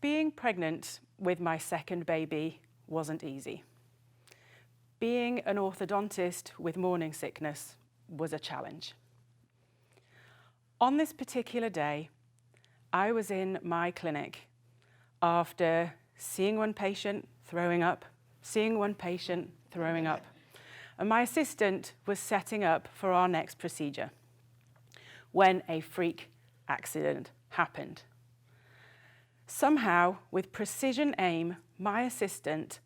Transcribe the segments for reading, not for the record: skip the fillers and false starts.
Being pregnant with my second baby wasn't easy. Being an orthodontist with morning sickness was a challenge. On this particular day, I was in my clinic after seeing one patient throwing up, seeing one patient throwing up, and my assistant was setting up for our next procedure when a freak accident happened. Somehow, with precision aim, my assistant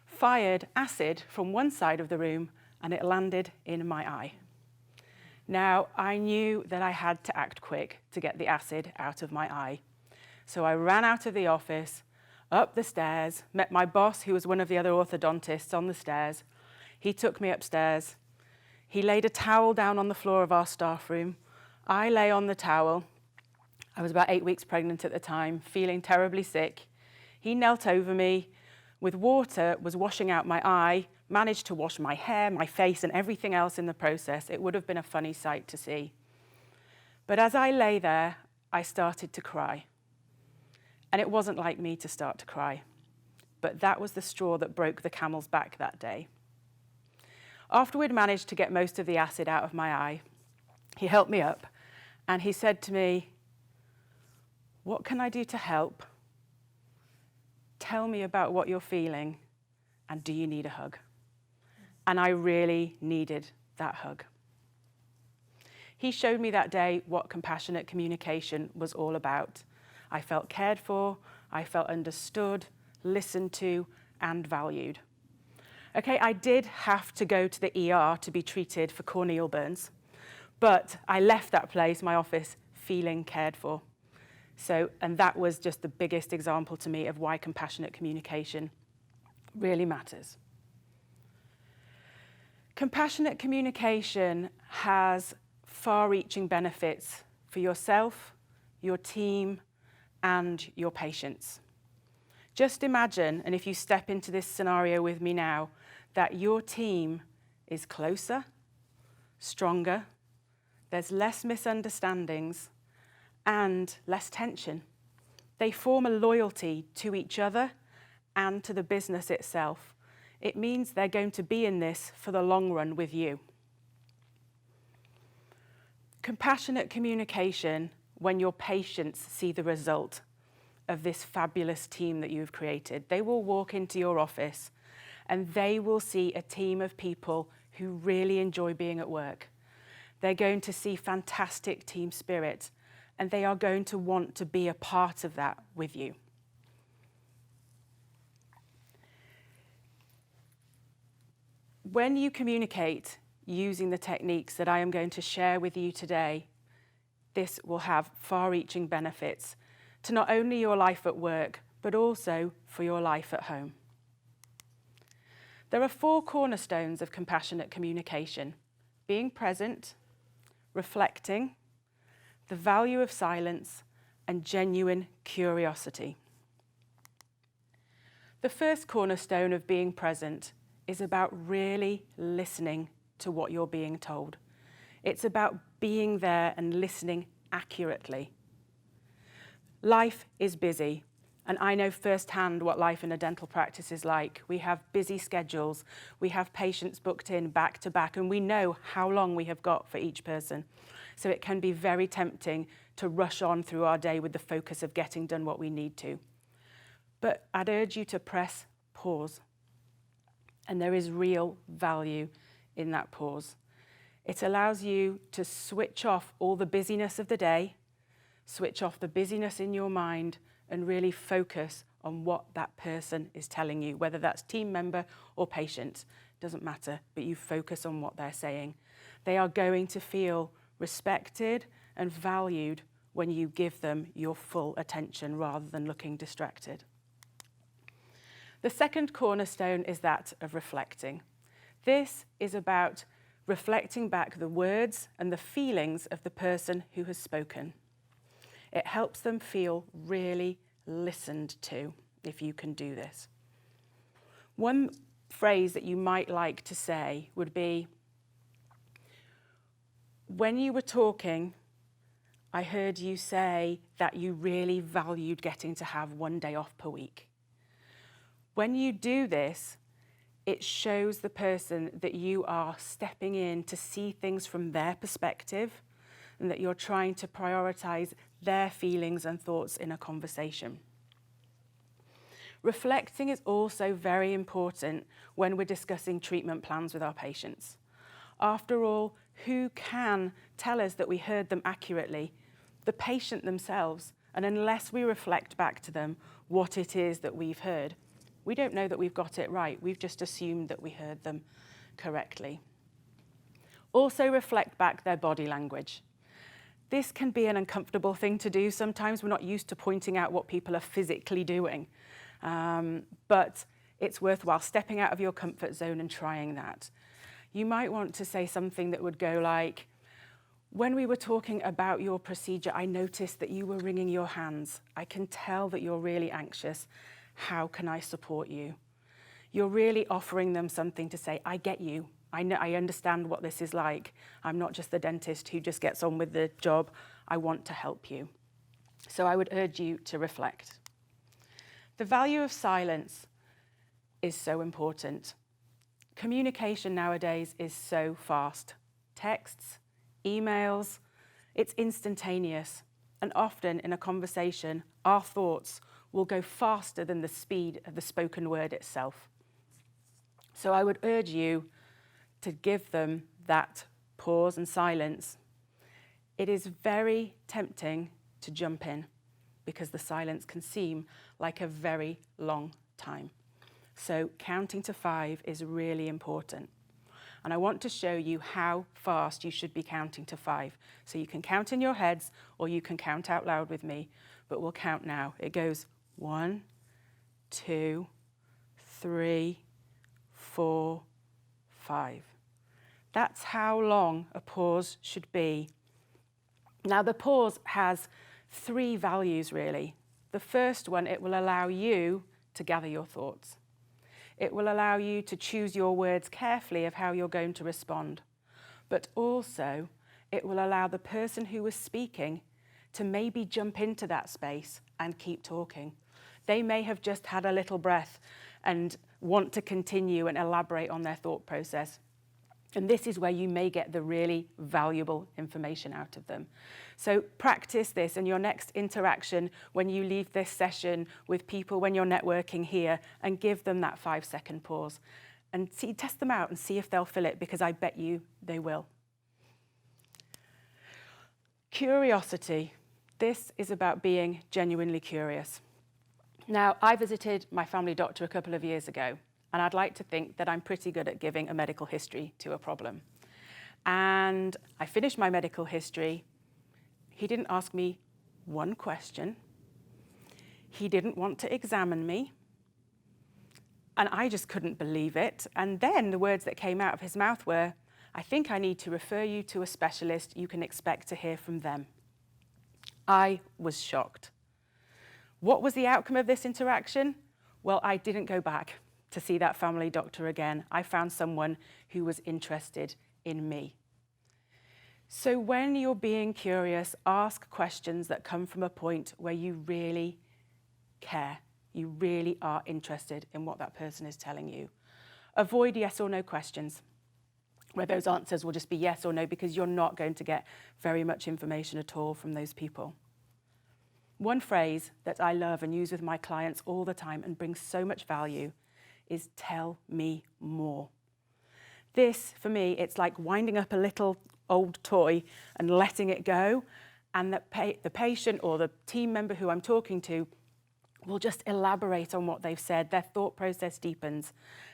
fired acid from one side of the room and it landed in my eye. Now, I knew that I had to act quick to get the acid out of my eye. So I ran out of the office, up the stairs, met my boss, who was one of the other orthodontists, on the stairs. He took me upstairs. He laid a towel down on the floor of our staff room. I lay on the towel. I was about 8 weeks pregnant at the time, feeling terribly sick. He knelt over me with water, was washing out my eye, managed to wash my hair, my face, and everything else in the process. It would have been a funny sight to see. But as I lay there, I started to cry. And it wasn't like me to start to cry, but that was the straw that broke the camel's back that day. After we'd managed to get most of the acid out of my eye, he helped me up and he said to me, "What can I do to help? Tell me about what you're feeling, and do you need a hug?" And I really needed that hug. He showed me that day what compassionate communication was all about. I felt cared for, I felt understood, listened to, and valued. Okay, I did have to go to the ER to be treated for corneal burns, but I left that place, my office, feeling cared for. And that was just the biggest example to me of why compassionate communication really matters. Compassionate communication has far-reaching benefits for yourself, your team, and your patients. Just imagine, and if you step into this scenario with me now, that your team is closer, stronger, there's less misunderstandings, and less tension. They form a loyalty to each other and to the business itself. It means they're going to be in this for the long run with you. Compassionate communication, when your patients see the result of this fabulous team that you've created, they will walk into your office and they will see a team of people who really enjoy being at work. They're going to see fantastic team spirit, and they are going to want to be a part of that with you. When you communicate using the techniques that I am going to share with you today, this will have far-reaching benefits to not only your life at work, but also for your life at home. There are 4 cornerstones of compassionate communication: being present, reflecting, the value of silence, and genuine curiosity. The first cornerstone of being present is about really listening to what you're being told. It's about being there and listening accurately. Life is busy, and I know firsthand what life in a dental practice is like. We have busy schedules, we have patients booked in back to back, and we know how long we have got for each person. So it can be very tempting to rush on through our day with the focus of getting done what we need to. But I'd urge you to press pause. And there is real value in that pause. It allows you to switch off all the busyness of the day, switch off the busyness in your mind, and really focus on what that person is telling you, whether that's team member or patient, doesn't matter, but you focus on what they're saying. They are going to feel respected and valued when you give them your full attention rather than looking distracted. The second cornerstone is that of reflecting. This is about reflecting back the words and the feelings of the person who has spoken. It helps them feel really listened to if you can do this. One phrase that you might like to say would be, "When you were talking, I heard you say that you really valued getting to have 1 day off per week. When you do this, it shows the person that you are stepping in to see things from their perspective and that you're trying to prioritize their feelings and thoughts in a conversation. Reflecting is also very important when we're discussing treatment plans with our patients. After all, who can tell us that we heard them accurately? The patient themselves. And unless we reflect back to them what it is that we've heard, we don't know that we've got it right. We've just assumed that we heard them correctly. Also reflect back their body language. This can be an uncomfortable thing to do. Sometimes we're not used to pointing out what people are physically doing. But it's worthwhile stepping out of your comfort zone and trying that. You might want to say something that would go like, when we were talking about your procedure, I noticed that you were wringing your hands. I can tell that you're really anxious. How can I support you? You're really offering them something to say, I get you. I understand what this is like. I'm not just the dentist who just gets on with the job. I want to help you. So I would urge you to reflect. The value of silence is so important. Communication nowadays is so fast. Texts, emails, it's instantaneous. And often in a conversation, our thoughts will go faster than the speed of the spoken word itself. So I would urge you to give them that pause and silence. It is very tempting to jump in because the silence can seem like a very long time. So counting to 5 is really important. And I want to show you how fast you should be counting to 5. So you can count in your heads or you can count out loud with me, but we'll count now. It goes 1, 2, 3, 4, 5. That's how long a pause should be. Now the pause has 3 values really. The first one, it will allow you to gather your thoughts. It will allow you to choose your words carefully of how you're going to respond. But also, it will allow the person who was speaking to maybe jump into that space and keep talking. They may have just had a little breath and want to continue and elaborate on their thought process. And this is where you may get the really valuable information out of them. So practice this in your next interaction when you leave this session with people, when you're networking here, and give them that 5-second pause. And test them out and see if they'll fill it, because I bet you they will. Curiosity. This is about being genuinely curious. Now, I visited my family doctor a couple of years ago, and I'd like to think that I'm pretty good at giving a medical history to a problem. And I finished my medical history. He didn't ask me one question. He didn't want to examine me. And I just couldn't believe it. And then the words that came out of his mouth were, I think I need to refer you to a specialist. You can expect to hear from them. I was shocked. What was the outcome of this interaction? Well, I didn't go back to see that family doctor again. I found someone who was interested in me. So when you're being curious, ask questions that come from a point where you really care. You really are interested in what that person is telling you. Avoid yes or no questions, where those answers will just be yes or no, because you're not going to get very much information at all from those people. One phrase that I love and use with my clients all the time and brings so much value is tell me more. This, for me, it's like winding up a little old toy and letting it go, and the patient or the team member who I'm talking to will just elaborate on what they've said. Their thought process deepens,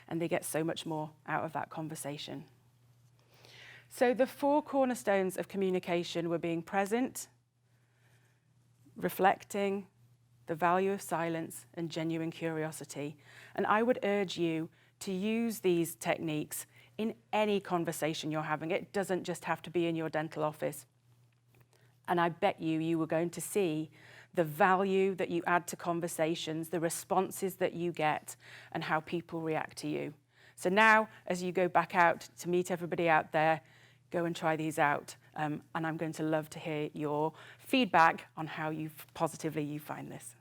and they get so much more out of that conversation. So the 4 cornerstones of communication were being present, reflecting, the value of silence, and genuine curiosity. And I would urge you to use these techniques in any conversation you're having. It doesn't just have to be in your dental office. And I bet you were going to see the value that you add to conversations, the responses that you get, and how people react to you. So now, as you go back out to meet everybody out there, go and try these out. and I'm going to love to hear your feedback on how positively you find this.